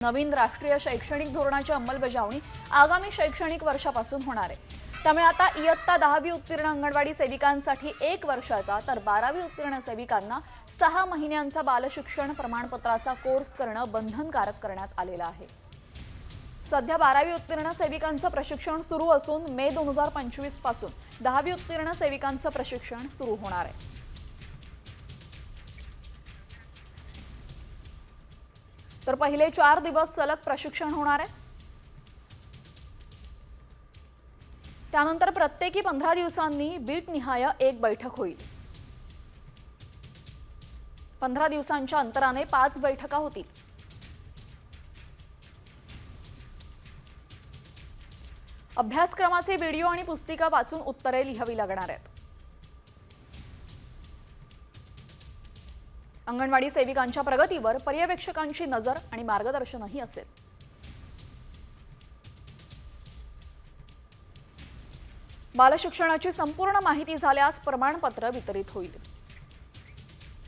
नवीन राष्ट्रीय शैक्षणिक धोरणाची अंमलबजावणी आगामी शैक्षणिक वर्षापासून होणार आहे। त्यामुळे आता इयत्ता 10वी उत्तीर्ण अंगणवाडी सेविकांसाठी 1 वर्षाचा तर 12वी उत्तीर्ण सेविकांना 6 महिन्यांचा बालशिक्षण प्रमाणपत्राचा कोर्स करणं बंधनकारक करण्यात आलेलं आहे। सध्या 12वी उत्तीर्ण सेविकांचं प्रशिक्षण सुरू असून मे 2025 पासून 10वी उत्तीर्ण सेविकांचं प्रशिक्षण सुरू होणार आहे। तर पहिले 4 दिवस सलग प्रशिक्षण होणार आहे। त्यानंतर प्रत्येकी 15 दिवसांनी बीट निहाय एक बैठक होईल। 15 दिवसांच्या अंतराने 5 बैठका होतील। अभ्यासक्रमाचे व्हिडिओ आणि पुस्तिका वाचून उत्तरे लिहावी लागणार आहेत। अंगणवाडी सेविकांच्या प्रगतीवर पर्यवेक्षकांची नजर आणि मार्गदर्शनही असेल। बालशिक्षणाची संपूर्ण माहिती झाल्यास प्रमाणपत्र वितरित होईल।